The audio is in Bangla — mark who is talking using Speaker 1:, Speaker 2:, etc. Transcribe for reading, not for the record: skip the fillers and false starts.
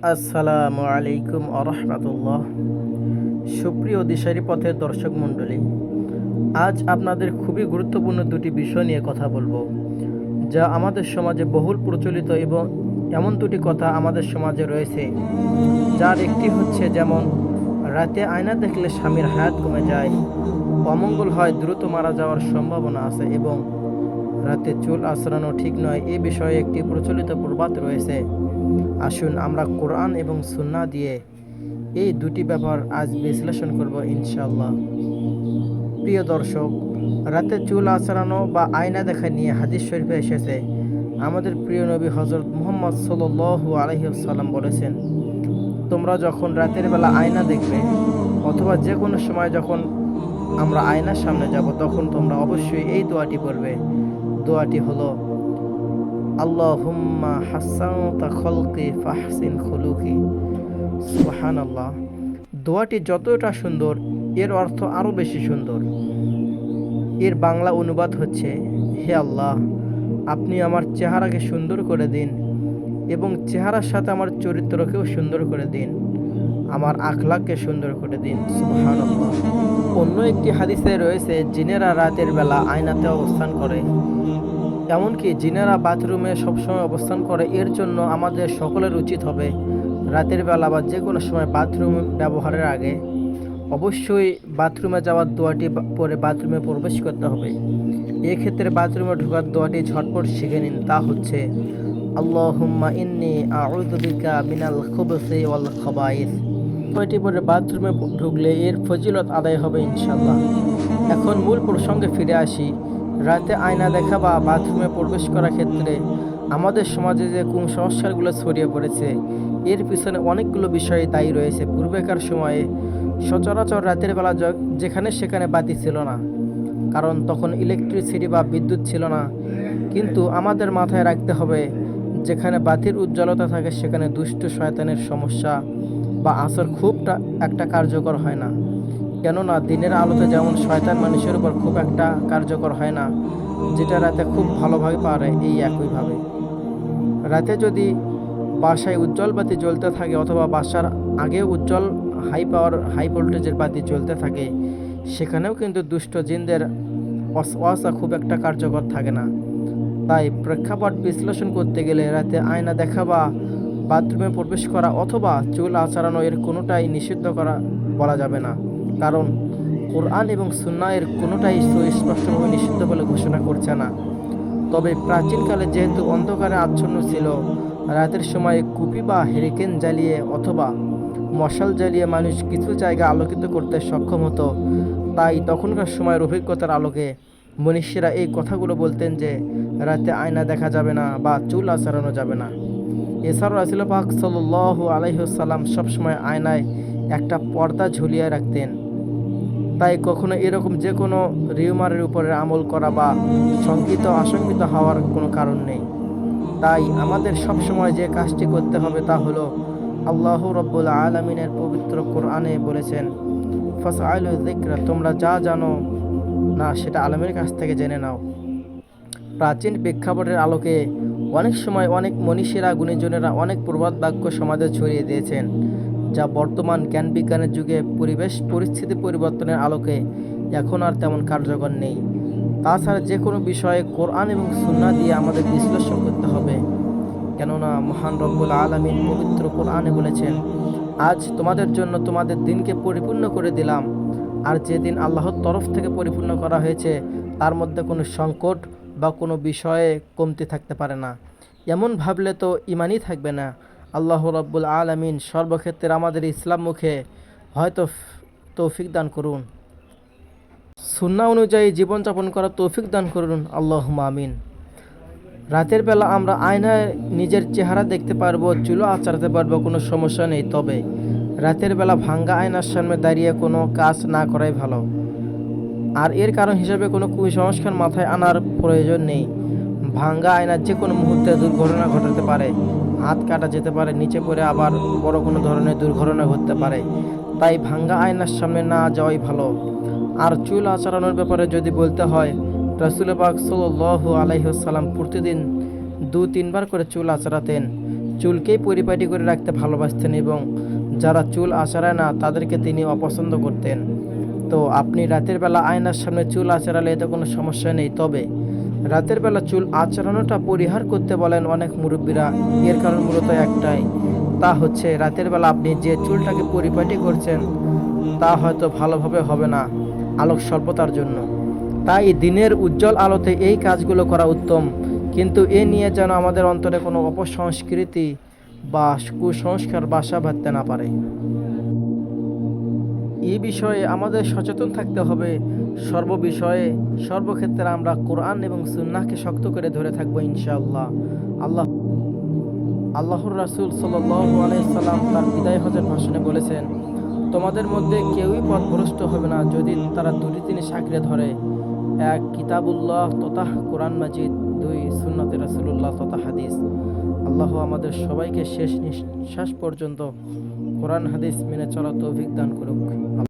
Speaker 1: আসসালামু আলাইকুম আরহামাতুল্লাহ। সুপ্রিয় দিশারি পথের দর্শক মণ্ডলী, আজ আপনাদের খুবই গুরুত্বপূর্ণ দুটি বিষয় নিয়ে কথা বলবো, যা আমাদের সমাজে বহুল প্রচলিত এবং এমন দুটি কথা আমাদের সমাজে রয়েছে, যার একটি হচ্ছে যেমন রাতে আয়না দেখলে স্বামীর হায়াত কমে যায়, অমঙ্গল হয়, দ্রুত মারা যাওয়ার সম্ভাবনা আছে এবং রাতে চুল আঁচড়ানো ঠিক নয়, এ বিষয়ে একটি প্রচলিত প্রবাদ রয়েছে। আসুন আমরা কোরআন এবং সুন্নাহ দিয়ে এই দুটি ব্যাপার আজ বিশ্লেষণ করব ইনশাআল্লাহ। প্রিয় দর্শক, রাতে চুল আঁচড়ানো বা আয়না দেখা নিয়ে হাদিস শরীফে এসেছে। আমাদের প্রিয় নবী হযরত মুহাম্মদ সাল্লাল্লাহু আলাইহি ওয়াসাল্লাম বলেছেন, তোমরা যখন রাতের বেলা আয়না দেখবে অথবা যে কোনো সময় যখন আমরা আয়নার সামনে যাব, তখন তোমরা অবশ্যই এই দোয়াটি পড়বে। দোয়াটি হলো, আল্লাহুম্মা হাসানতা খলকি ফাহসিন খুলুকি। সুবহানাল্লাহ। দোয়াটি যতটা সুন্দর, এর অর্থ আরও বেশি সুন্দর। এর বাংলা অনুবাদ হচ্ছে, হে আল্লাহ, আপনি আমার চেহারাকে সুন্দর করে দিন এবং চেহারার সাথে আমার চরিত্রকেও সুন্দর করে দিন, আমার আখলাককে সুন্দর করে দিন। সুবহানাল্লাহ। অন্য একটি হাদিসে রয়েছে, জিনেরা রাতের বেলা আয়নাতে অবস্থান করে, এমনকি জিনেরা বাথরুমে সবসময় অবস্থান করে। এর জন্য আমাদের সকলের উচিত হবে রাতের বেলা বা যে কোনো সময় বাথরুম ব্যবহারের আগে অবশ্যই বাথরুমে যাওয়ার দোয়াটি পরে বাথরুমে প্রবেশ করতে হবে। এক্ষেত্রে বাথরুমে ঢোকার দোয়াটি ঝটপট শিখে নিন। তা হচ্ছে, আল্লাহুম্মা ইন্নী আউযু বিকা মিনাল খুবুসি ওয়াল খাবাইস। দোয়াটি পরে বাথরুমে ঢুকলে এর ফজিলত আদায় হবে ইনশাআল্লাহ। এখন মূল প্রসঙ্গে ফিরে আসি। রাতে আয়না দেখা বা বাথরুমে প্রবেশ করার ক্ষেত্রে আমাদের সমাজে যে কুসংস্কারগুলো ছড়িয়ে পড়েছে, এর পিছনে অনেকগুলো বিষয় দায়ী রয়েছে। পূর্বেকার সময়ে সচরাচর রাতের বেলা যেখানে সেখানে বাতি ছিল না, কারণ তখন ইলেকট্রিসিটি বা বিদ্যুৎ ছিল না। কিন্তু আমাদের মাথায় রাখতে হবে, যেখানে বাতির উজ্জ্বলতা থাকে সেখানে দুষ্ট শয়তানের সমস্যা বা আসর খুবটা একটা কার্যকর হয় না। কেননা দিনের আলোতে যেমন শয়তান মানুষের উপর খুব একটা কার্যকর হয় না, যেটা রাতে খুব ভালোভাবে পারে, এই একইভাবে রাতে যদি বাসায় উজ্জ্বল বাতি জ্বলতে থাকে অথবা বাসার আগে উজ্জ্বল হাই ভোল্টেজের বাতি জ্বলতে থাকে, সেখানেও কিন্তু দুষ্ট জিনদের ওয়াসওয়াসা খুব একটা কার্যকর থাকে না। তাই প্রেক্ষাপট বিশ্লেষণ করতে গেলে রাতে আয়না দেখা বা বাথরুমে প্রবেশ করা অথবা চুল আঁচড়ানো এর কোনোটাই নিষিদ্ধ করা বলা যাবে না, কারণ কোরআন এবং সুন্নাহ এর কোনোটাই সুস্পষ্টভাবে নিষিদ্ধ বলে ঘোষণা করছে না। তবে প্রাচীনকালে যেহেতু অন্ধকারে আচ্ছন্ন ছিল, রাতের সময় কুপি বা হেরিকেন জ্বালিয়ে অথবা মশাল জ্বালিয়ে মানুষ কিছু জায়গা আলোকিত করতে সক্ষম হতো। তাই তখনকার সময়ের অভিজ্ঞতার আলোকে মনীষীরা এই কথাগুলো বলতেন যে রাতে আয়না দেখা যাবে না বা চুল আঁচড়ানো যাবে না। এছাড়াও রাসূল পাক সাল্লাল্লাহু আলাইহি ওয়াসাল্লাম সবসময় আয়নায় একটা পর্দা ঝুলিয়ে রাখতেন। তাই কখনো এরকম যে কোনো রিউমারের উপরে আমল করা বা আশঙ্কিত হওয়ার কোনো কারণ নেই। তাই আমাদের সবসময় যে কাজটি করতে হবে তা হলো, আল্লাহ রাব্বুল আলামিনের পবিত্র কোরআনে বলেছেন, ফাসআলু যিকরা, তোমরা যা জানো না সেটা আলেমের কাছ থেকে জেনে নাও। প্রাচীন প্রেক্ষাপটের আলোকে অনেক সময় অনেক মনীষীরা গুণীজনেরা অনেক প্রবাদ বাক্য সমাজে ছড়িয়ে দিয়েছেন, যা বর্তমান জ্ঞান বিজ্ঞানের যুগে পরিবেশ পরিস্থিতি পরিবর্তনের আলোকে এখন আর তেমন কার্যকর নেই। তাছাড়া যে কোনো বিষয়ে কোরআন এবং সুন্নাহ দিয়ে আমাদের বিশ্লেষণ করতে হবে, কেননা মহান রব্বুল আলামিন পবিত্র কোরআনে বলেছেন, আজ তোমাদের জন্য তোমাদের দিনকে পরিপূর্ণ করে দিলাম। আর যেদিন আল্লাহর তরফ থেকে পরিপূর্ণ করা হয়েছে, তার মধ্যে কোনো সংকট বা কোনো বিষয়ে কমতি থাকতে পারে না। এমন ভাবলে তো ইমানই থাকবে না। আল্লাহ রাব্বুল আলামিন সর্বক্ষেত্রে আমাদের ইসলাম মুখে হয়তো তৌফিক দান করুন, সুন্নাহ অনুযায়ী জীবনযাপন করার তৌফিক দান করুন, আল্লাহুম্মা আমিন। রাতের বেলা আমরা আয়নায় নিজের চেহারা দেখতে পারবো, চুলও আঁচড়াতে পারবো, কোনো সমস্যা নেই। তবে রাতের বেলা ভাঙ্গা আয়নার সামনে দাঁড়িয়ে কোনো কাজ না করাই ভালো। আর এর কারণ হিসেবে কোনো কুসংস্কার মাথায় আনার প্রয়োজন নেই। ভাঙ্গা আয়নার যে কোনো মুহূর্তে দুর্ঘটনা ঘটাতে পারে, হাত কাটা যেতে পারে, নিচে পড়ে আবার বড় কোনো ধরনের দুর্ঘটনা ঘটতে পারে। তাই ভাঙ্গা আয়নার সামনে না যাওয়াই ভালো। আর চুল আঁচড়ানোর ব্যাপারে যদি বলতে হয়, রাসূল পাক সাল্লাল্লাহু আলাইহি ওয়াসাল্লাম প্রতিদিন 2-3 বার করে চুল আঁচড়াতেন। চুলকেই পরিপাটি করে রাখতে ভালোবাসতেন এবং যারা চুল আঁচড়ায় না তাদেরকে তিনি অপছন্দ করতেন। তো আপনি রাতের বেলা আয়নার সামনে চুল আঁচড়ালে এতে কোনো সমস্যা নেই, তবে রাতের বেলা চুল আঁচড়ানোটা পরিহার করতে বলেন অনেক মুরব্বীরা। এর কারণ মূলত একটাই, তা হচ্ছে রাতের বেলা আপনি যে চুলটাকে পরিপাটি করছেন তা হয়তো ভালোভাবে হবে না আলোক স্বল্পতার জন্য। তাই দিনের উজ্জ্বল আলোতে এই কাজগুলো করা উত্তম, কিন্তু এ নিয়ে যেন আমাদের অন্তরে কোনো অপসংস্কৃতি বা কুসংস্কার বাসা বাঁধতে না পারে। এই বিষয়ে আমাদের সচেতন থাকতে হবে। সর্ববিষয়ে সর্বক্ষেত্রে আমরা কোরআন এবং সুন্নাহকে শক্ত করে ধরে থাকবো ইনশাআল্লাহ। আল্লাহর রাসূল সাল্লাল্লাহু আলাইহি সাল্লাম তার বিদায় হজের ভাষণে বলেছেন, তোমাদের মধ্যে কেউই পথভ্রষ্ট হবে না যদি তারা দুটি জিনিস আঁকড়ে ধরে, এক কিতাবুল্লাহ তথা কোরআন মাজিদ, দুই সুন্নতে রাসূলুল্লাহ তথা হাদিস। আল্লাহ আমাদের সবাইকে শেষ নিঃশ্বাস পর্যন্ত কোরআন হাদিস মেনে চলা তৌফিক দান করুক।